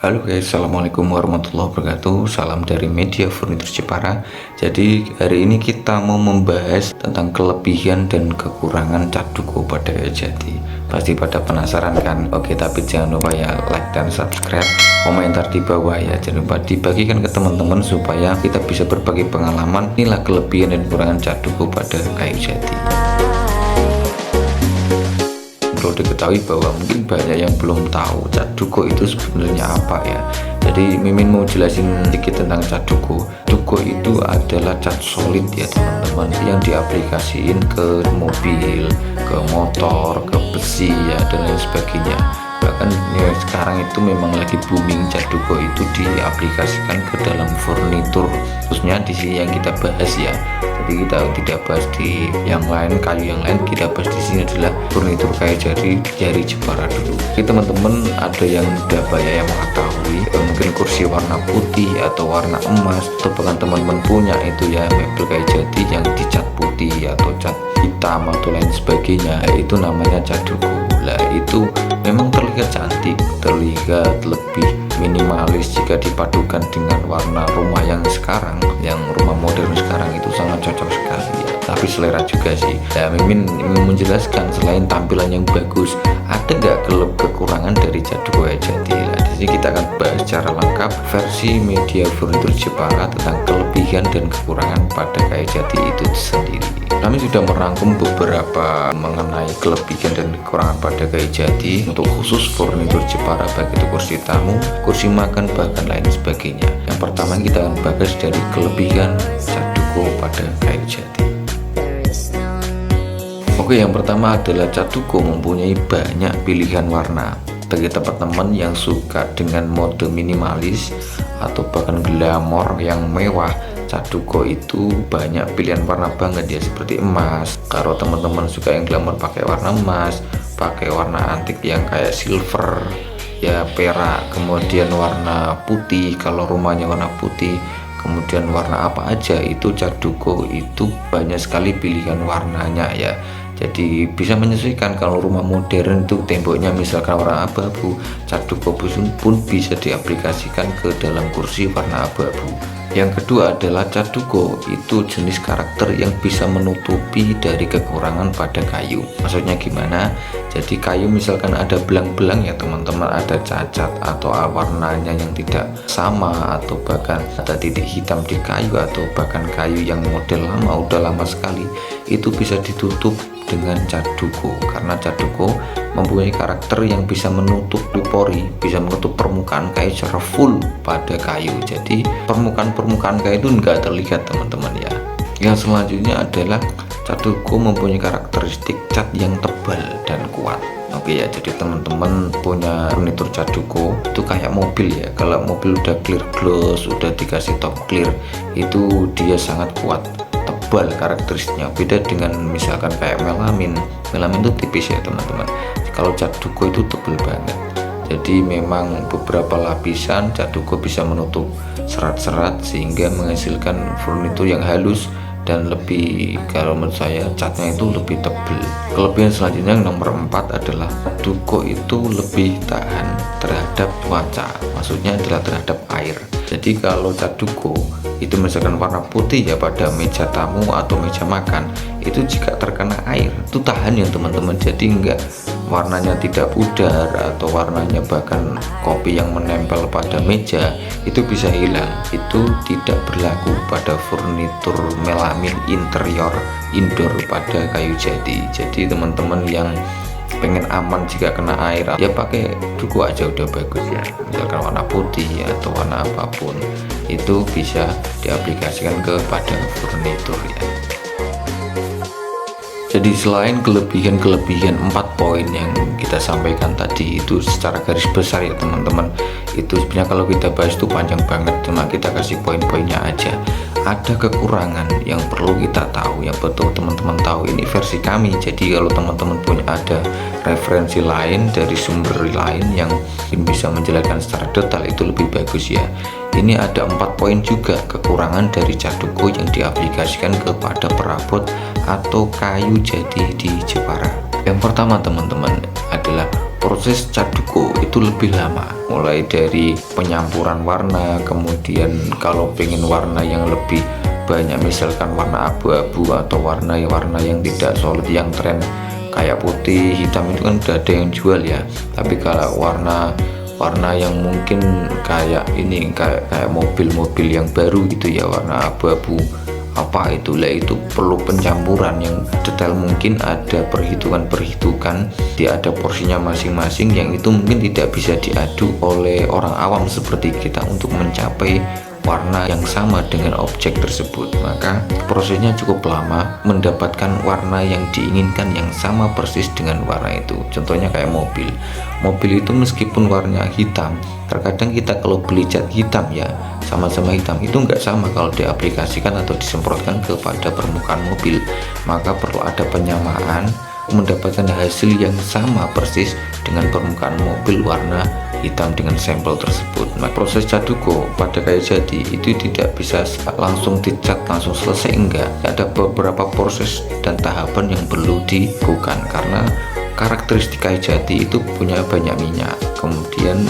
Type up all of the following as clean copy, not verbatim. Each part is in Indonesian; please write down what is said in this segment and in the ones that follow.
Halo guys, assalamualaikum warahmatullahi wabarakatuh. Salam dari Media Furnitur Jepara. Jadi hari ini kita mau membahas tentang kelebihan dan kekurangan cat duko pada Jati. Pasti pada penasaran kan? Oke, tapi jangan lupa ya like dan subscribe, komentar di bawah ya. Jangan lupa dibagikan ke teman-teman supaya kita bisa berbagi pengalaman. Inilah kelebihan dan kekurangan cat duko pada kayu jati. Perlu diketahui bahwa mungkin banyak yang belum tahu cat duko itu sebenarnya apa ya. Jadi Mimin mau jelasin sedikit tentang cat duko. Duko itu adalah cat solid ya teman-teman, yang diaplikasiin ke mobil, ke motor, ke besi ya, dan lain sebagainya. Bahkan ya, sekarang itu memang lagi booming cat duko itu diaplikasikan ke dalam furnitur, khususnya di sini yang kita bahas ya. Jadi kita tidak bahas di yang lain, kayu yang lain, kita bahas di sini adalah furnitur kayu jari Jepara dulu. Oke teman-teman, ada yang udah banyak yang mengetahui mungkin kursi warna putih atau warna emas, atau bahkan teman-teman punya itu ya mebel kayu jati yang dicat putih atau cat hitam atau lain sebagainya, itu namanya cat duko. Lah itu memang terlihat cantik, terlihat lebih minimalis jika dipadukan dengan warna rumah yang sekarang, yang rumah modern sekarang itu sangat cocok sekali ya. Tapi selera juga sih ya. Mimin menjelaskan selain tampilan yang bagus, ada nggak kekurangan dari cat duko jati. Nah, di sini kita akan bahas secara lengkap versi Media Furnitur Jepara tentang kelebihan dan kekurangan pada kayu jati itu sendiri. Kami sudah merangkum beberapa mengenai kelebihan dan kekurangan pada kayu jati untuk khusus furnitur Jepara, baik itu kursi tamu, kursi makan, bahkan lain sebagainya. Yang pertama kita akan bahas dari kelebihan cat duko pada kayu jati. Oke, yang pertama adalah cat duko mempunyai banyak pilihan warna. Bagi teman-teman yang suka dengan mode minimalis atau bahkan glamor yang mewah, cat duko itu banyak pilihan warna banget ya, seperti emas. Kalau teman-teman suka yang glamor pakai warna emas, pakai warna antik yang kayak silver ya, perak, kemudian warna putih kalau rumahnya warna putih, kemudian warna apa aja, itu cat duko itu banyak sekali pilihan warnanya ya. Jadi bisa menyesuaikan. Kalau rumah modern itu temboknya misalkan warna abu-abu, cat duko pun bisa diaplikasikan ke dalam kursi warna abu-abu. Yang kedua adalah cat duko itu jenis karakter yang bisa menutupi dari kekurangan pada kayu. Maksudnya gimana? Jadi kayu misalkan ada belang-belang ya teman-teman, ada cacat atau warnanya yang tidak sama, atau bahkan ada titik hitam di kayu, atau bahkan kayu yang model lama, udah lama sekali, itu bisa ditutup dengan cat duko. Karena cat duko mempunyai karakter yang bisa menutup pori, bisa menutup permukaan kayu secara full pada kayu. Jadi permukaan kayu itu enggak terlihat teman-teman ya. Yang selanjutnya adalah cat duko mempunyai karakteristik cat yang tebal dan kuat. Oke ya, jadi teman-teman punya furnitur cat duko itu kayak mobil ya. Kalau mobil udah clear gloss, udah dikasih top clear, itu dia sangat kuat, tebal karakteristiknya. Beda dengan misalkan kayak melamin itu tipis ya teman-teman. Kalau cat duko itu tebal banget. Jadi memang beberapa lapisan cat duko bisa menutup serat-serat sehingga menghasilkan furnitur yang halus dan lebih, kalau menurut saya catnya itu lebih tebal. Kelebihan selanjutnya yang nomor 4 adalah duko itu lebih tahan terhadap cuaca, maksudnya adalah terhadap air. Jadi kalau cat duko itu misalkan warna putih ya pada meja tamu atau meja makan, itu jika terkena air itu tahan ya teman-teman. Jadi enggak warnanya tidak pudar, atau warnanya bahkan kopi yang menempel pada meja itu bisa hilang. Itu tidak berlaku pada furnitur melamin interior indoor pada kayu jati. Jadi teman-teman yang pengen aman jika kena air ya pakai duko aja udah bagus ya, misalkan warna putih atau warna apapun, itu bisa diaplikasikan kepada furnitur ya. Jadi selain kelebihan 4 poin yang kita sampaikan tadi itu secara garis besar ya teman-teman, itu sebenarnya kalau kita bahas itu panjang banget, cuma kita kasih poin-poinnya aja. Ada kekurangan yang perlu kita tahu, yang betul teman-teman tahu. Ini versi kami, jadi kalau teman-teman punya ada referensi lain dari sumber lain yang bisa menjelaskan secara detail, itu lebih bagus ya. Ini ada 4 poin juga kekurangan dari cat duko yang diaplikasikan kepada perabot atau kayu jati di Jepara. Yang pertama teman-teman adalah proses cat duko itu lebih lama, mulai dari penyampuran warna, kemudian kalau pengen warna yang lebih banyak, misalkan warna abu-abu atau warna-warna yang tidak solid yang tren kayak putih, hitam, itu kan udah ada yang jual ya. Tapi kalau warna yang mungkin kayak ini, kayak mobil-mobil yang baru gitu ya, warna abu-abu apa itulah, itu perlu pencampuran yang detail, mungkin ada perhitungan, dia ada porsinya masing-masing yang itu mungkin tidak bisa diadu oleh orang awam seperti kita untuk mencapai warna yang sama dengan objek tersebut. Maka prosesnya cukup lama mendapatkan warna yang diinginkan yang sama persis dengan warna itu. Contohnya kayak mobil itu meskipun warnanya hitam, terkadang kita kalau beli cat hitam ya, sama-sama hitam, itu nggak sama kalau diaplikasikan atau disemprotkan kepada permukaan mobil. Maka perlu ada penyamaan mendapatkan hasil yang sama persis dengan permukaan mobil warna hitam dengan sampel tersebut. Nah, proses cat duko pada kayu jati itu tidak bisa langsung dicat langsung selesai, enggak. Ada beberapa proses dan tahapan yang perlu dilakukan karena karakteristik kayu jati itu punya banyak minyak, kemudian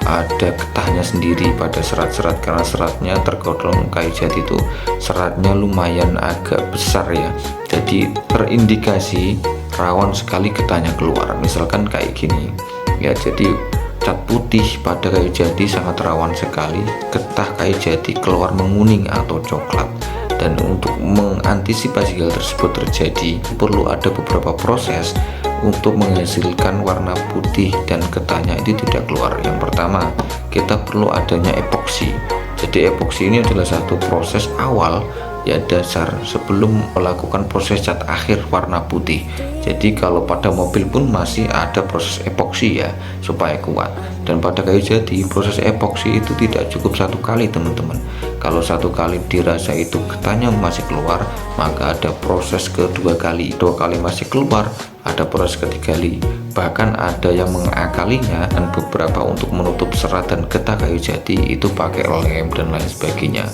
ada getahnya sendiri pada serat-serat, karena seratnya tergolong kayu jati itu seratnya lumayan agak besar ya, jadi terindikasi rawan sekali getahnya keluar, misalkan kayak gini ya. Jadi cat putih pada kayu jati sangat rawan sekali getah kayu jati keluar menguning atau coklat. Dan untuk mengantisipasi hal tersebut terjadi, perlu ada beberapa proses untuk menghasilkan warna putih dan getahnya itu tidak keluar. Yang pertama, kita perlu adanya epoksi. Jadi epoksi ini adalah satu proses awal ya, dasar sebelum melakukan proses cat akhir warna putih. Jadi kalau pada mobil pun masih ada proses epoksi ya, supaya kuat. Dan pada kayu jati proses epoksi itu tidak cukup satu kali teman-teman. Kalau satu kali dirasa itu getahnya masih keluar, maka ada proses kedua kali, dua kali masih keluar, ada proses ketiga kali. Bahkan ada yang mengakalinya, dan beberapa untuk menutup serat dan getah kayu jati itu pakai lem dan lain sebagainya.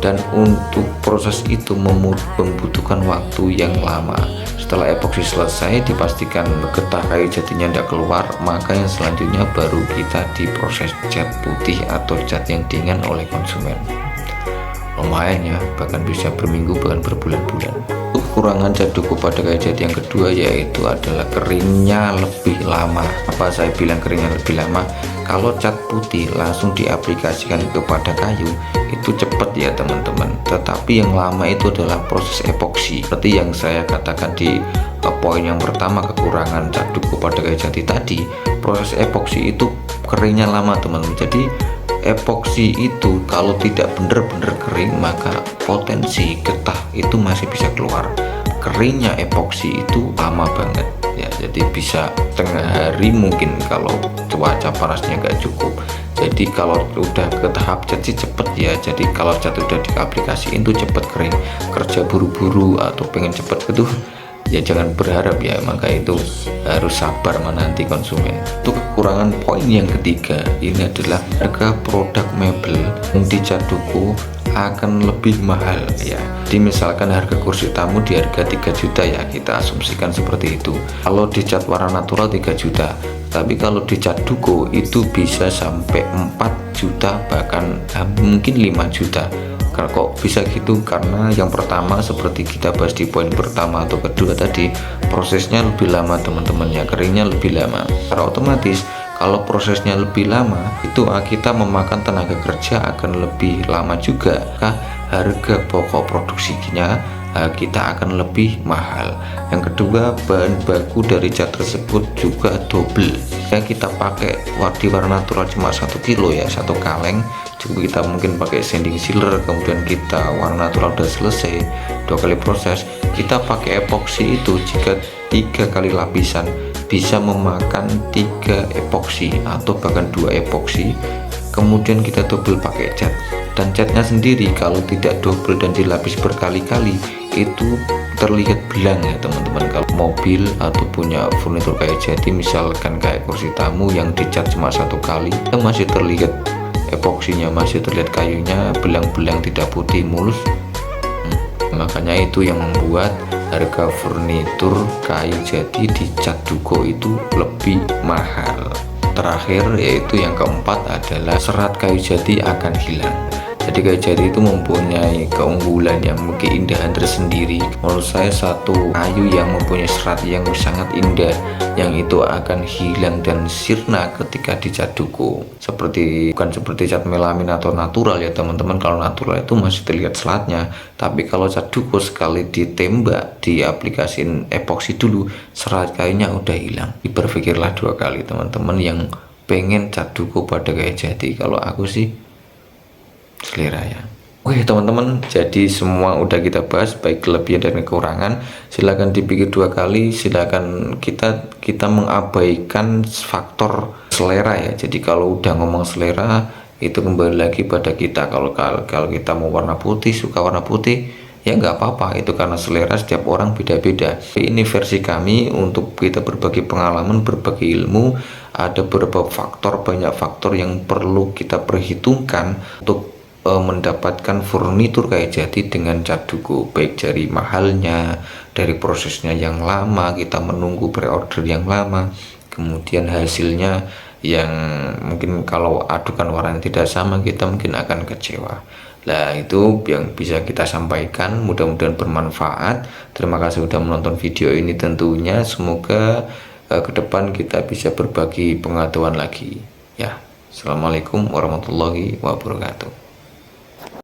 Dan untuk proses itu membutuhkan waktu yang lama. Setelah epoksi selesai, dipastikan getah kayu jatinya tidak keluar, maka yang selanjutnya baru kita diproses cat putih atau cat yang dingin oleh konsumen. Lumayan ya, bahkan bisa berminggu bahkan berbulan-bulan. Kekurangan cat duko pada kayu jati yang kedua yaitu adalah keringnya lebih lama. Apa saya bilang keringnya lebih lama? Kalau cat putih langsung diaplikasikan kepada kayu itu cepat ya teman-teman, tetapi yang lama itu adalah proses epoksi. Seperti yang saya katakan di poin yang pertama, kekurangan cat duko pada kayu jati tadi, proses epoksi itu keringnya lama teman-teman. Jadi epoksi itu kalau tidak benar-benar kering, maka potensi getah itu masih bisa keluar. Keringnya epoksi itu lama banget ya, jadi bisa setengah hari mungkin kalau cuaca panasnya nggak cukup. Jadi kalau udah ke tahap cat sih cepet ya, jadi kalau cat udah diaplikasiin tuh cepet kering. Kerja buru-buru atau pengen cepet gitu ya jangan berharap ya, maka itu harus sabar menanti konsumen. Untuk kekurangan poin yang ketiga ini adalah harga produk mebel yang dicat duko akan lebih mahal ya. Jadi misalkan harga kursi tamu di harga 3 juta ya, kita asumsikan seperti itu. Kalau dicat warna natural 3 juta, tapi kalau dicat duko itu bisa sampai 4 juta bahkan mungkin 5 juta. Kok bisa gitu? Karena yang pertama seperti kita bahas di poin pertama atau kedua tadi, prosesnya lebih lama teman-teman ya, keringnya lebih lama. Secara otomatis kalau prosesnya lebih lama itu kita memakan tenaga kerja akan lebih lama juga, harga pokok produksinya kita akan lebih mahal. Yang kedua, bahan baku dari cat tersebut juga double ya, kita pakai di warna natural cuma 1 kilo ya, 1 kaleng cukup. Kita mungkin pakai sanding sealer, kemudian kita warna natural udah selesai 2 kali proses, kita pakai epoksi itu jika 3 kali lapisan bisa memakan 3 epoksi atau bahkan 2 epoksi. Kemudian kita double pakai cat, dan catnya sendiri kalau tidak double dan dilapis berkali-kali itu terlihat belang ya teman-teman. Kalau mobil atau punya furnitur kayu jati misalkan kayak kursi tamu yang dicat cuma 1 kali, itu masih terlihat epoksinya, masih terlihat kayunya belang-belang tidak putih mulus. Makanya itu yang membuat harga furnitur kayu jati di Cat Duko itu lebih mahal. Terakhir yaitu yang keempat adalah serat kayu jati akan hilang. Jadi kayu jati itu mempunyai keunggulan yang memiliki indahan tersendiri. Menurut saya satu kayu yang mempunyai serat yang sangat indah yang itu akan hilang dan sirna ketika dicat duko. Bukan seperti cat melamin atau natural ya teman-teman. Kalau natural itu masih terlihat seratnya, tapi kalau cat duko sekali ditembak, diaplikasiin epoksi dulu, serat kayunya udah hilang. Berpikirlah dua kali teman-teman yang pengen cat duko pada kayu jati. Kalau aku sih selera ya. Oke teman-teman, jadi semua udah kita bahas baik kelebihan dan kekurangan. Silahkan dipikir dua kali, silahkan kita mengabaikan faktor selera ya. Jadi kalau udah ngomong selera itu kembali lagi pada kita. Kalau kita mau warna putih, suka warna putih, ya nggak apa-apa, itu karena selera setiap orang beda-beda. Ini versi kami untuk kita berbagi pengalaman, berbagi ilmu. Ada beberapa faktor, banyak faktor yang perlu kita perhitungkan untuk mendapatkan furnitur kayu jati dengan cat duko, baik dari mahalnya, dari prosesnya yang lama, kita menunggu pre-order yang lama, kemudian hasilnya yang mungkin kalau adukan warnanya tidak sama kita mungkin akan kecewa. Nah itu yang bisa kita sampaikan, mudah-mudahan bermanfaat. Terima kasih sudah menonton video ini tentunya, semoga ke depan kita bisa berbagi pengetahuan lagi ya. Assalamualaikum warahmatullahi wabarakatuh.